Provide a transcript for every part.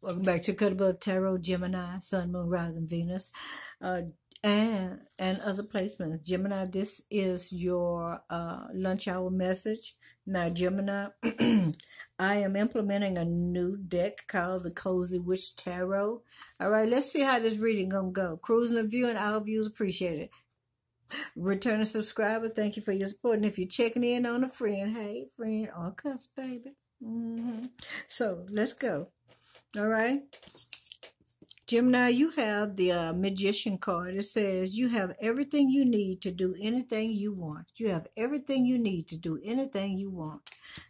Welcome back to Cut Above Tarot, Gemini, Sun, Moon, Rising, Venus, uh, and other placements. Gemini, this is your lunch hour message. Now, Gemini, I am implementing a new deck called the Cozy Witch Tarot. All right, let's see how this reading gonna go. Cruising and viewing, our views appreciated. Returning subscriber, thank you for your support. And if you're checking in on a friend, hey, friend, on cuss, baby. So let's go. All right. Gemini, you have the Magician card. It says you have everything you need to do anything you want. You have everything you need to do anything you want.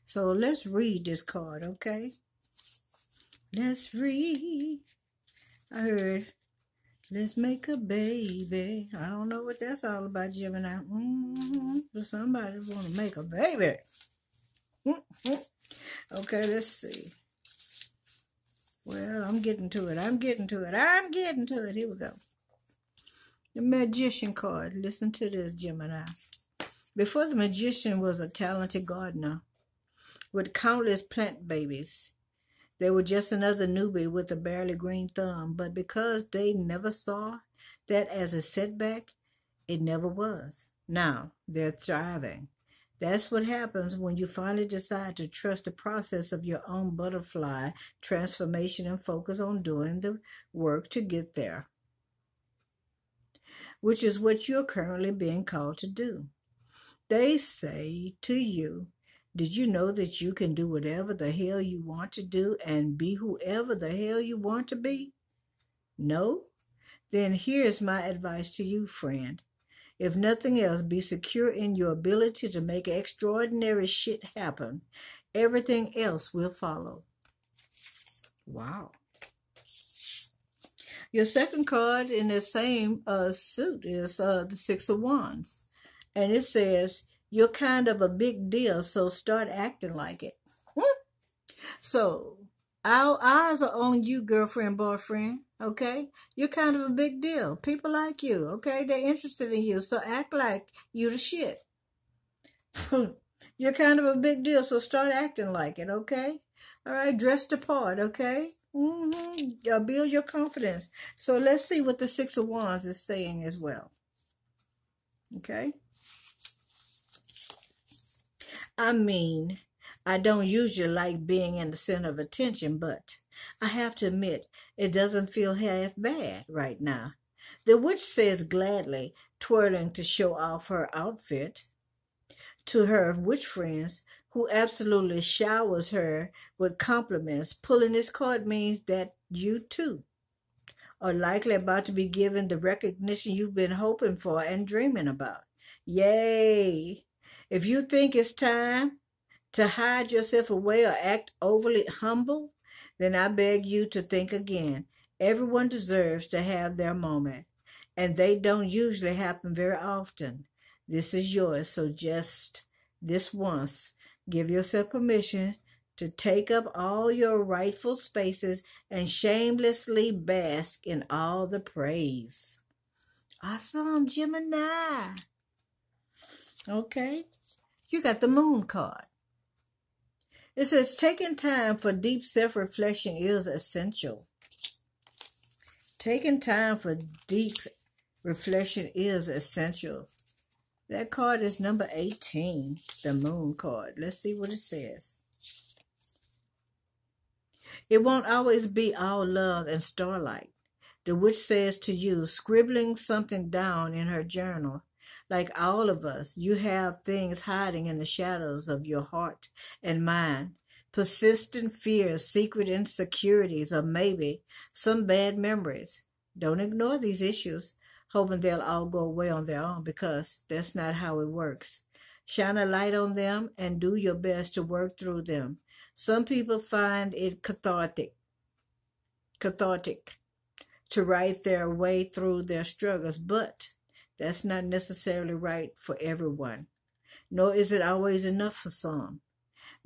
So let's read this card, okay? Let's read. I heard, let's make a baby. I don't know what that's all about, Gemini. But somebody want to make a baby. Okay, let's see. Well, I'm getting to it. Here we go. The Magician card. Listen to this, Gemini. Before the Magician was a talented gardener with countless plant babies. They were just another newbie with a barely green thumb. But because they never saw that as a setback, it never was. Now, they're thriving. That's what happens when you finally decide to trust the process of your own butterfly transformation and focus on doing the work to get there, which is what you're currently being called to do. They say to you, did you know that you can do whatever the hell you want to do and be whoever the hell you want to be? No? Then here's my advice to you, friend. If nothing else, be secure in your ability to make extraordinary shit happen. Everything else will follow. Wow. Your second card in the same suit is the Six of Wands. And it says, you're kind of a big deal, so start acting like it. So, our eyes are on you, girlfriend, boyfriend, okay? You're kind of a big deal. People like you, okay? They're interested in you, so act like you the shit. You're kind of a big deal, so start acting like it, okay? All right, dress the part, okay? Build your confidence. So let's see what the Six of Wands is saying as well, okay? I mean, I don't usually like being in the center of attention, but I have to admit, it doesn't feel half bad right now. The witch says gladly, twirling to show off her outfit to her witch friends, who absolutely showers her with compliments. Pulling this card means that you, too, are likely about to be given the recognition you've been hoping for and dreaming about. Yay! If you think it's time to hide yourself away or act overly humble, then I beg you to think again. Everyone deserves to have their moment, and they don't usually happen very often. This is yours, so just this once, give yourself permission to take up all your rightful spaces and shamelessly bask in all the praise. Awesome, Gemini. Okay, you got the Moon card. It says taking time for deep self-reflection is essential. Taking time for deep reflection is essential. That card is number 18, the Moon card. Let's see what it says. It won't always be all love and starlight. The witch says to you, scribbling something down in her journal. Like all of us, you have things hiding in the shadows of your heart and mind. Persistent fears, secret insecurities, or maybe some bad memories. Don't ignore these issues, hoping they'll all go away on their own, because that's not how it works. Shine a light on them and do your best to work through them. Some people find it cathartic to write their way through their struggles, but that's not necessarily right for everyone, nor is it always enough for some.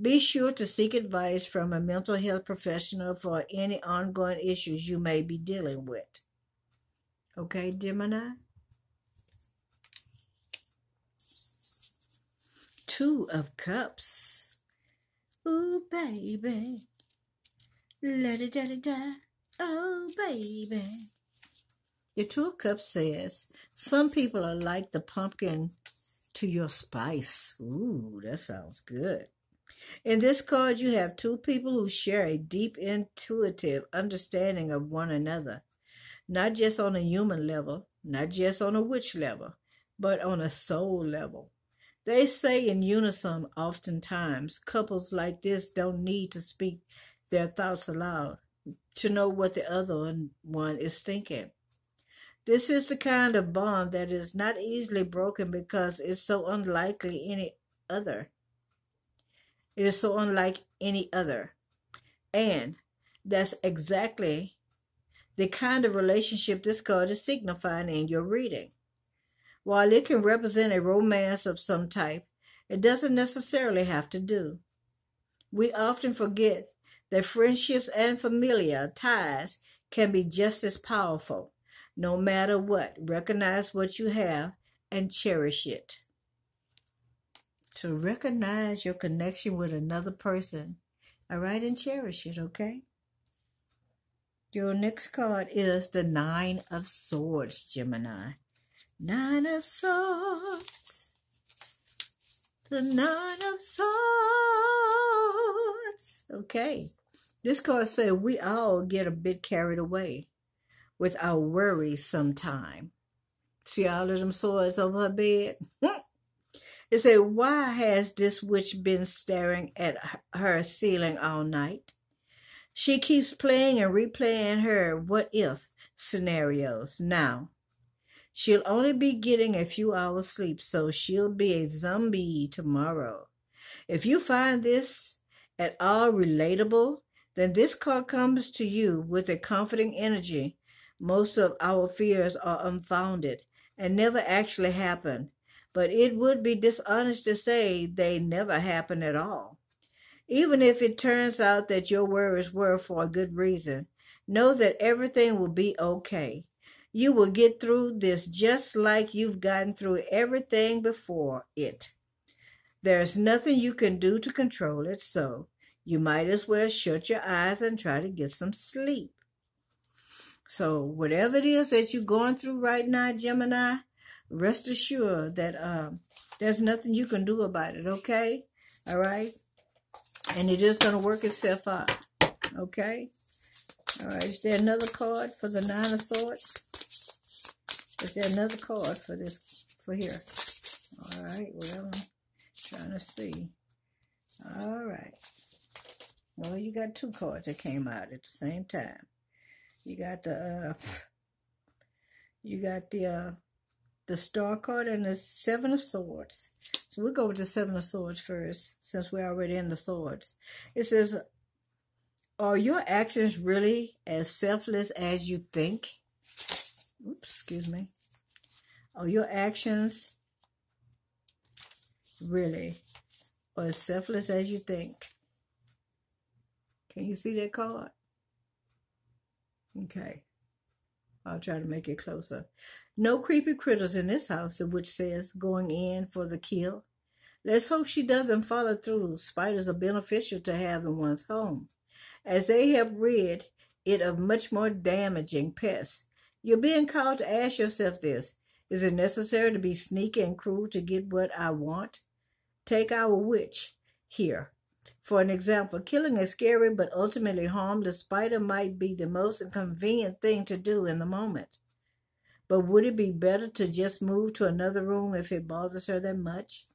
Be sure to seek advice from a mental health professional for any ongoing issues you may be dealing with. Okay, Gemini? Two of Cups. Ooh, baby. La-da-da-da-da. Oh, baby. The Two of Cups says, some people are like the pumpkin to your spice. Ooh, that sounds good. In this card, you have two people who share a deep, intuitive understanding of one another, not just on a human level, not just on a witch level, but on a soul level. They say in unison oftentimes, couples like this don't need to speak their thoughts aloud to know what the other one is thinking. This is the kind of bond that is not easily broken because it's so unlikely any other. It is so unlike any other. And that's exactly the kind of relationship this card is signifying in your reading. While it can represent a romance of some type, it doesn't necessarily have to do. We often forget that friendships and familiar ties can be just as powerful. No matter what, recognize what you have and cherish it. So recognize your connection with another person, all right, and cherish it, okay? Your next card is the Nine of Swords, Gemini. Nine of Swords. The Nine of Swords. Okay. This card says we all get a bit carried away with our worries sometime. See all of them swords over her bed? It said, why has this witch been staring at her ceiling all night? She keeps playing and replaying her what if scenarios. Now, she'll only be getting a few hours sleep, so she'll be a zombie tomorrow. If you find this at all relatable, then this card comes to you with a comforting energy. Most of our fears are unfounded and never actually happen, but it would be dishonest to say they never happen at all. Even if it turns out that your worries were for a good reason, know that everything will be okay. You will get through this just like you've gotten through everything before it. There's nothing you can do to control it, so you might as well shut your eyes and try to get some sleep. So whatever it is that you're going through right now, Gemini, rest assured that there's nothing you can do about it, okay? All right? And it is going to work itself out, okay? All right, is there another card for the Nine of Swords? Is there another card for this, for here? All right, well, I'm trying to see. All right. Well, you got two cards that came out at the same time. You got the Star card and the Seven of Swords. So we'll go with the Seven of Swords first, since we're already in the swords. It says, are your actions really as selfless as you think? Oops, excuse me. Are your actions really as selfless as you think? Can you see that card? Okay. I'll try to make it closer. No creepy critters in this house, the witch says, going in for the kill. Let's hope she doesn't follow through. Spiders are beneficial to have in one's home, as they have rid it of much more damaging pests. You're being called to ask yourself this. Is it necessary to be sneaky and cruel to get what I want? Take our witch here. For an example, killing a scary but ultimately harmless spider might be the most inconvenient thing to do in the moment. But would it be better to just move to another room if it bothers her that much?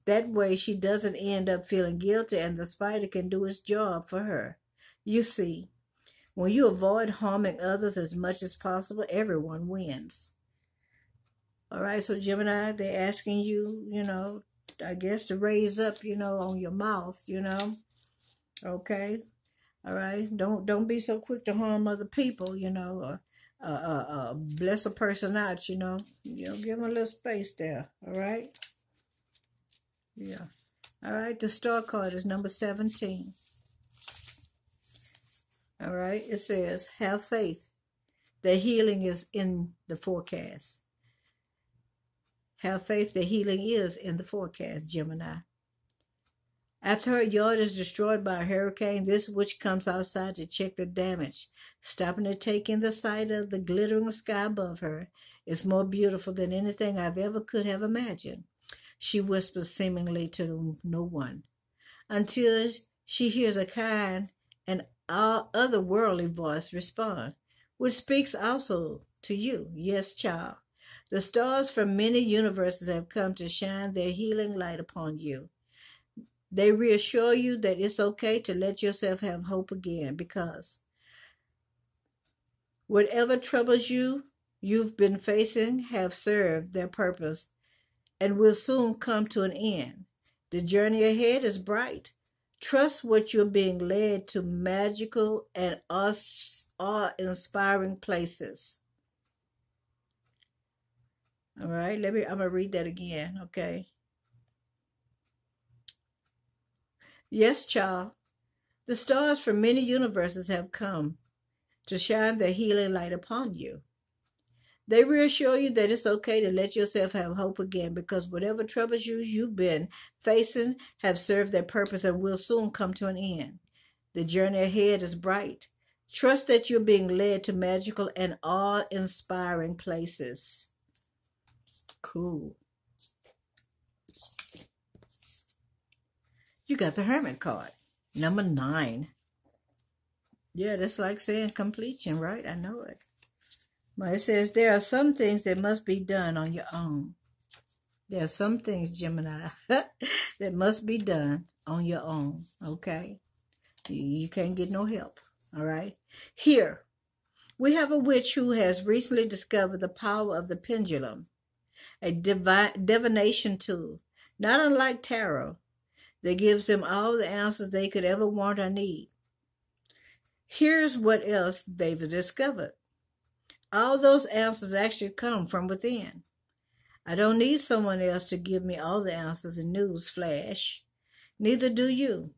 That way she doesn't end up feeling guilty and the spider can do its job for her. You see, when you avoid harming others as much as possible, everyone wins. All right, so Gemini, they're asking you, I guess to raise up, on your mouth, Okay. All right. Don't be so quick to harm other people, or bless a person out, give them a little space there. All right. Yeah. All right. The Star card is number 17. All right. It says, have faith that healing is in the forecast. Have faith that healing is in the forecast, Gemini. After her yard is destroyed by a hurricane, this witch comes outside to check the damage, stopping to take in the sight of the glittering sky above her. It's more beautiful than anything I've ever could have imagined, she whispers seemingly to no one, until she hears a kind and otherworldly voice respond, which speaks also to you. Yes, child. The stars from many universes have come to shine their healing light upon you. They reassure you that it's okay to let yourself have hope again, because whatever troubles you've been facing have served their purpose and will soon come to an end. The journey ahead is bright. Trust what you're being led to magical and awe-inspiring places. All right, I'm going to read that again, okay? Yes, child. The stars from many universes have come to shine their healing light upon you. They reassure you that it's okay to let yourself have hope again, because whatever troubles you've been facing have served their purpose and will soon come to an end. The journey ahead is bright. Trust that you're being led to magical and awe-inspiring places. Cool. You got the Hermit card, number 9. Yeah, that's like saying completion, right? I know it. But it says there are some things that must be done on your own. There are some things, Gemini, that must be done on your own, okay? You can't get no help, all right? Here, we have a witch who has recently discovered the power of the pendulum, a divination tool, not unlike tarot, that gives them all the answers they could ever want or need. Here's what else they've discovered. All those answers actually come from within. I don't need someone else to give me all the answers in news flash. Neither do you.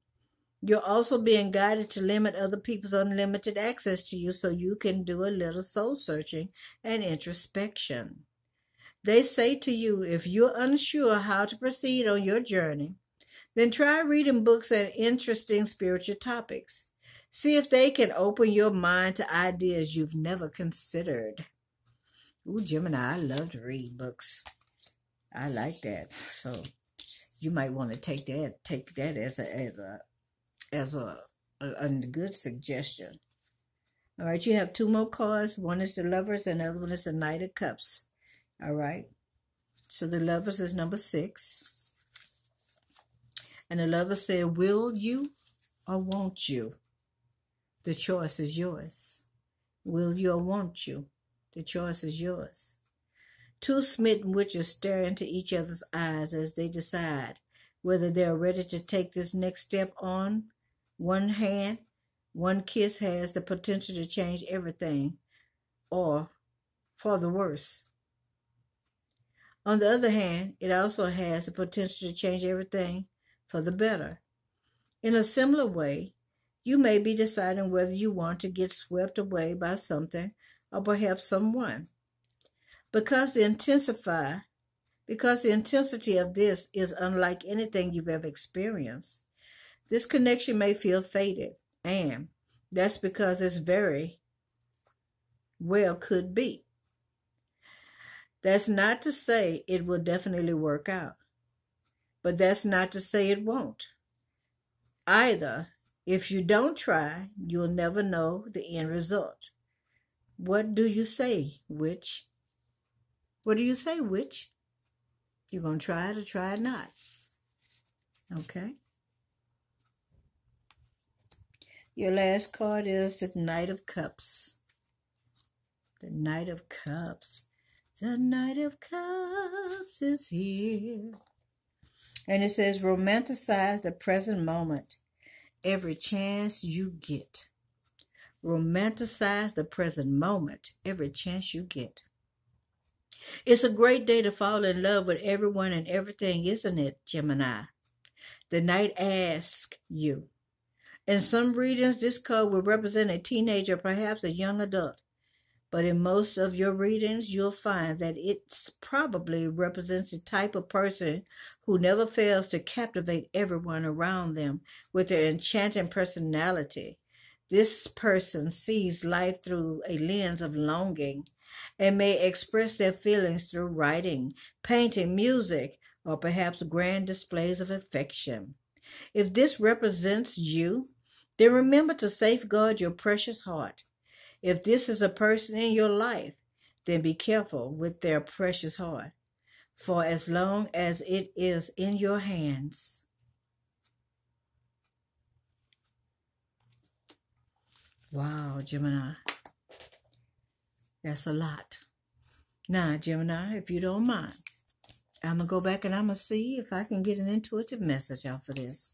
You're also being guided to limit other people's unlimited access to you so you can do a little soul searching and introspection. They say to you, if you're unsure how to proceed on your journey, then try reading books on interesting spiritual topics. See if they can open your mind to ideas you've never considered. Ooh, Gemini, I love to read books. I like that. So you might want to take that as a good suggestion. All right, you have 2 more cards. One is the Lovers and the other one is the Knight of Cups. All right. So the Lovers is number 6. And the Lovers said, will you or won't you? The choice is yours. Will you or won't you? The choice is yours. 2 smitten witches stare into each other's eyes as they decide whether they are ready to take this next step on. One hand, one kiss has the potential to change everything, or for the worse. On the other hand, it also has the potential to change everything for the better. In a similar way, you may be deciding whether you want to get swept away by something or perhaps someone. Because the intensity of this is unlike anything you've ever experienced, this connection may feel fated, and that's because it's very well could be. That's not to say it will definitely work out, but that's not to say it won't. Either, if you don't try, you'll never know the end result. What do you say, witch? What do you say, witch? You going to try it or try it not? Okay. Your last card is the Knight of Cups. The Knight of Cups. The Knight of Cups is here. And it says, romanticize the present moment every chance you get. Romanticize the present moment every chance you get. It's a great day to fall in love with everyone and everything, isn't it, Gemini? The Knight asks you. In some readings, this card will represent a teenager, perhaps a young adult. But in most of your readings, you'll find that it probably represents the type of person who never fails to captivate everyone around them with their enchanting personality. This person sees life through a lens of longing and may express their feelings through writing, painting, music, or perhaps grand displays of affection. If this represents you, then remember to safeguard your precious heart. If this is a person in your life, then be careful with their precious heart, for as long as it is in your hands. Wow, Gemini, that's a lot. Now, Gemini, if you don't mind, I'm going to go back and I'm going to see if I can get an intuitive message out for this.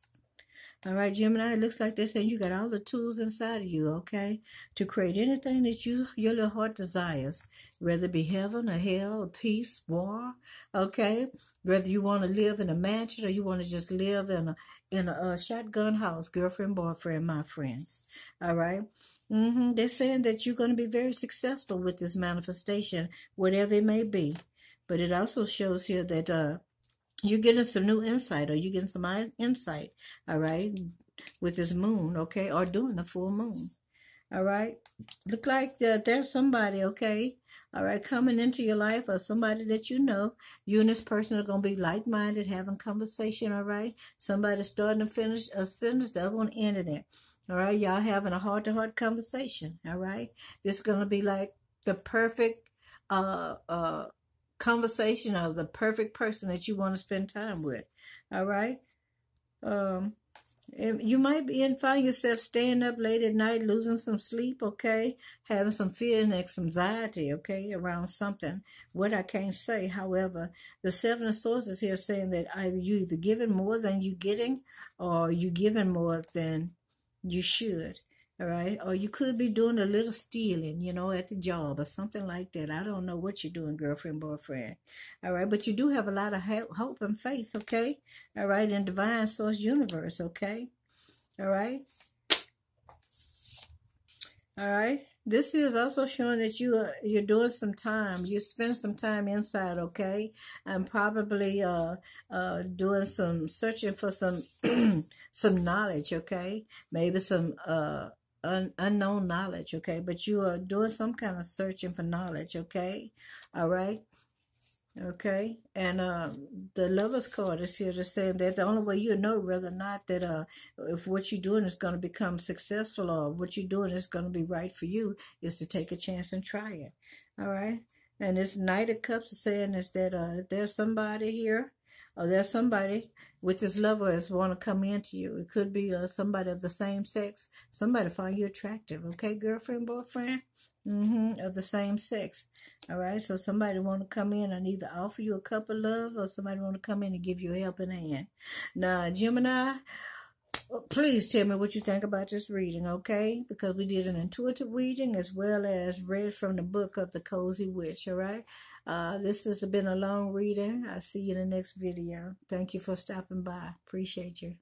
All right, Gemini, it looks like they're saying you got all the tools inside of you, okay, to create anything that your little heart desires, whether it be heaven or hell or peace, war, okay, whether you want to live in a mansion or you want to just live in a shotgun house, girlfriend, boyfriend, my friends, all right. They're saying that you're going to be very successful with this manifestation, whatever it may be, but it also shows here that you're getting some new insight, or you're getting some insight, all right, with this moon, okay, or doing the full moon, all right. Look like there's somebody, okay, all right, coming into your life, or somebody that you know. You and this person are going to be like-minded, having conversation, all right. Somebody starting to finish a sentence, the other one ending it, all right. Y'all having a heart-to-heart conversation, all right. This is going to be like the perfect conversation of the perfect person that you want to spend time with, all right. And you might find yourself staying up late at night, losing some sleep, okay, having some fear and anxiety, okay, around something, what I can't say. However, the Seven of Swords is here saying that you either giving more than you getting, or you giving more than you should. All right. Or you could be doing a little stealing, at the job or something like that. I don't know what you're doing, girlfriend, boyfriend. All right. But you do have a lot of hope and faith, okay? All right. In divine source universe, okay? All right. All right. This is also showing that you're doing some time. You spend some time inside, okay? And probably doing some searching for some some knowledge, okay? Maybe some unknown knowledge, okay? But you are doing some kind of searching for knowledge, okay? All right. Okay, and the Lover's card is here to say that the only way you know whether or not that if what you're doing is going to become successful, or what you're doing is going to be right for you, is to take a chance and try it. All right, and this Knight of Cups is saying is that there's somebody here, or there's somebody with this lover is want to come into you. It could be somebody of the same sex, somebody find you attractive. Okay, girlfriend, boyfriend. Of the same sex. All right, so somebody want to come in and either offer you a cup of love, or somebody want to come in and give you a helping hand. Now, Gemini, please tell me what you think about this reading, okay? Because we did an intuitive reading as well as read from the book of the Cozy Witch, all right? This has been a long reading. I'll see you in the next video. Thank you for stopping by. Appreciate you.